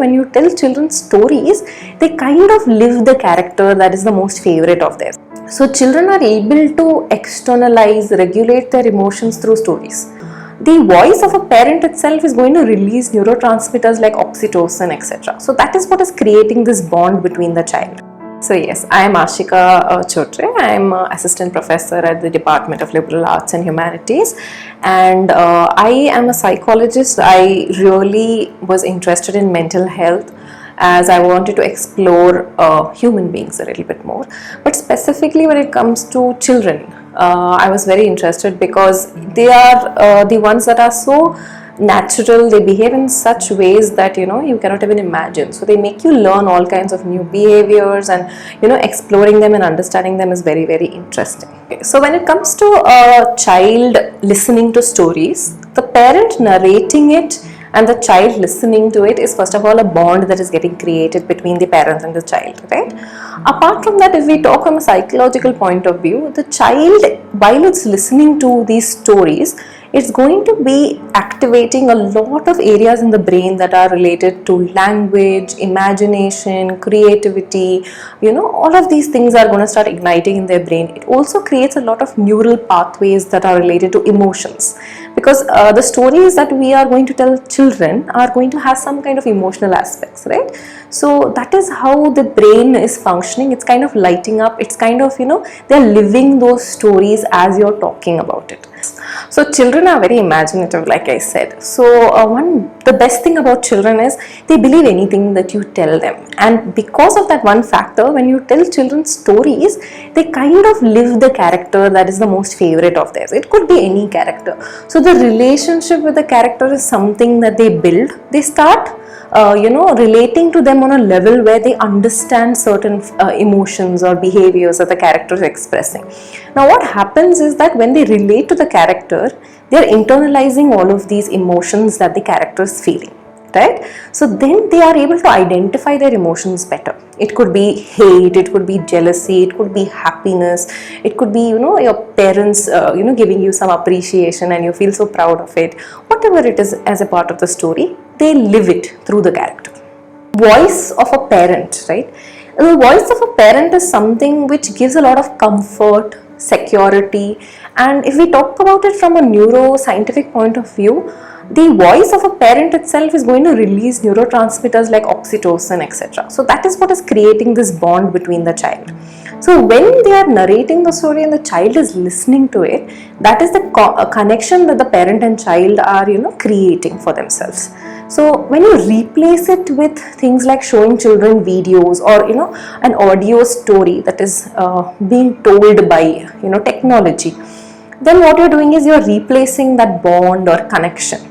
when you tell children stories, they kind of live the character that is the most favorite of theirs. So children are able to externalize, regulate their emotions through stories. The voice of a parent itself is going to release neurotransmitters like oxytocin, etc. So that is what is creating this bond between the child. So yes, I am Ashika Chhotray. I am assistant professor at the Department of Liberal Arts and Humanities, and I am a psychologist. I really was interested in mental health as I wanted to explore human beings a little bit more. But specifically when it comes to children, I was very interested because they are the ones that are so natural. They behave in such ways that you cannot even imagine. So they make you learn all kinds of new behaviors, and exploring them and understanding them is very, very interesting. Okay, so when it comes to a child listening to stories, the parent narrating it and the child listening to it is first of all a bond that is getting created between the parents and the child, right? Apart from that, if we talk from a psychological point of view, the child, while it's listening to these stories, it's going to be activating a lot of areas in the brain that are related to language, imagination, creativity. All of these things are going to start igniting in their brain. It also creates a lot of neural pathways that are related to emotions, because the stories that we are going to tell children are going to have some kind of emotional aspects, right? So that is how the brain is functioning. It's kind of lighting up. It's kind of, they're living those stories as you're talking about it. So children are very imaginative, like I said. So the best thing about children is they believe anything that you tell them, and because of that one factor, when you tell children stories, they kind of live the character that is the most favorite of theirs. It could be any character. So the relationship with the character is something that they build. They start relating to them on a level where they understand certain emotions or behaviors that the character is expressing. Now what happens is that when they relate to the character, they are internalizing all of these emotions that the character is feeling, right? So then they are able to identify their emotions better. It could be hate, it could be jealousy, it could be happiness, it could be your parents giving you some appreciation and you feel so proud of it. Whatever it is as a part of the story, they live it through the character. Voice of a parent, right? The voice of a parent is something which gives a lot of comfort, security, and if we talk about it from a neuroscientific point of view, the voice of a parent itself is going to release neurotransmitters like oxytocin, etc. So that is what is creating this bond between the child. So when they are narrating the story and the child is listening to it, that is the connection that the parent and child are creating for themselves. So when you replace it with things like showing children videos or an audio story that is being told by technology, then what you're doing is you're replacing that bond or connection,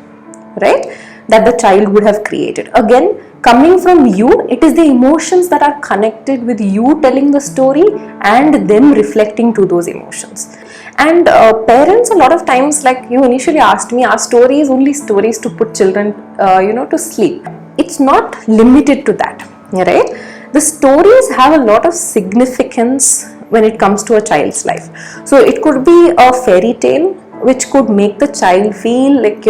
right, that the child would have created. Again, coming from you, it is the emotions that are connected with you telling the story and them reflecting to those emotions. And parents, a lot of times, like you initially asked me, are stories only stories to put children to sleep? It's not limited to that, right? The stories have a lot of significance when it comes to a child's life. So it could be a fairy tale which could make the child feel like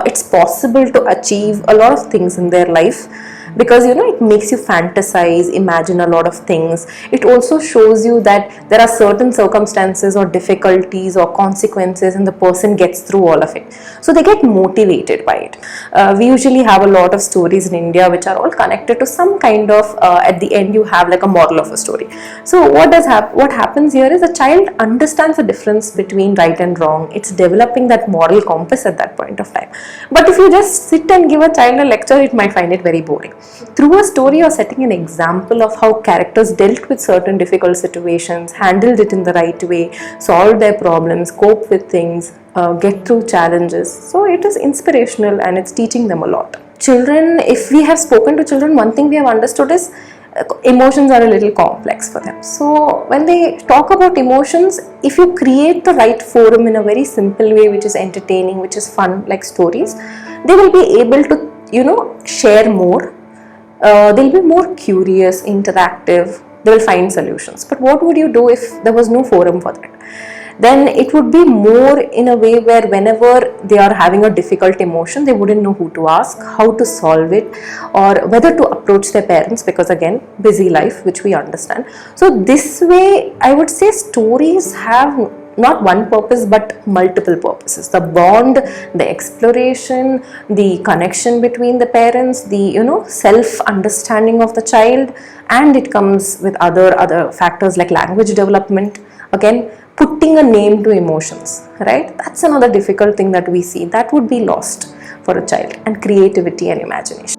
it's possible to achieve a lot of things in their life, because it makes you fantasize, imagine a lot of things. It also shows you that there are certain circumstances or difficulties or consequences and the person gets through all of it, so they get motivated by it. We usually have a lot of stories in India which are all connected to some kind of at the end you have like a moral of a story. So what happens here is the child understands the difference between right and wrong. It's developing that moral compass at that point of time. But if you just sit and give a child a lecture, it might find it very boring. Through a story, you're setting an example of how characters dealt with certain difficult situations, handled it in the right way, solved their problems, cope with things, get through challenges. So it is inspirational and it's teaching them a lot. Children, if we have spoken to children, one thing we have understood is emotions are a little complex for them. So when they talk about emotions, if you create the right forum in a very simple way, which is entertaining, which is fun, like stories, they will be able to share more. They'll be more curious, interactive, they will find solutions. But what would you do if there was no forum for that? then it would be more in a way where whenever they are having a difficult emotion, they wouldn't know who to ask, how to solve it, or whether to approach their parents, because again, busy life, which we understand. So this way, I would say stories have not one purpose but multiple purposes: the bond, the exploration, the connection between the parents, the self understanding of the child, and it comes with other factors like language development. Again, putting a name to emotions, right? That's another difficult thing that we see that would be lost for a child, and creativity and imagination.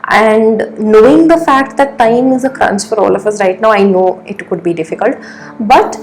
And knowing the fact that time is a crunch for all of us right now, I know it could be difficult, but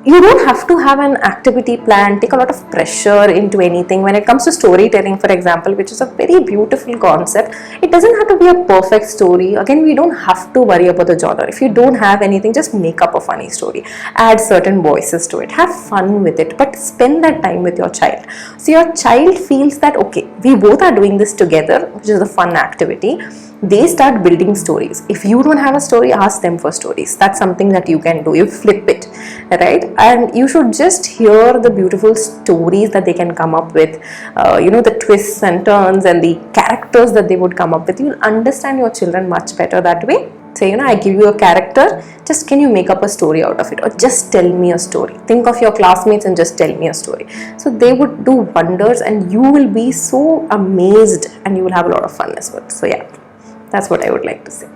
you don't have to have an activity plan, take a lot of pressure into anything. When it comes to storytelling, for example, which is a very beautiful concept, it doesn't have to be a perfect story. Again, we don't have to worry about the genre. If you don't have anything, just make up a funny story, add certain voices to it, have fun with it, but spend that time with your child. So your child feels that, okay, we both are doing this together, which is a fun activity. They start building stories. If you don't have a story, ask them for stories. That's something that you can do. You flip it, right? And you should just hear the beautiful stories that they can come up with, the twists and turns and the characters that they would come up with. You'll understand your children much better that way. Say, I give you a character, just can you make up a story out of it, or just tell me a story. Think of your classmates and just tell me a story. So they would do wonders, and you will be so amazed, and you will have a lot of fun as well. So yeah, that's what I would like to say.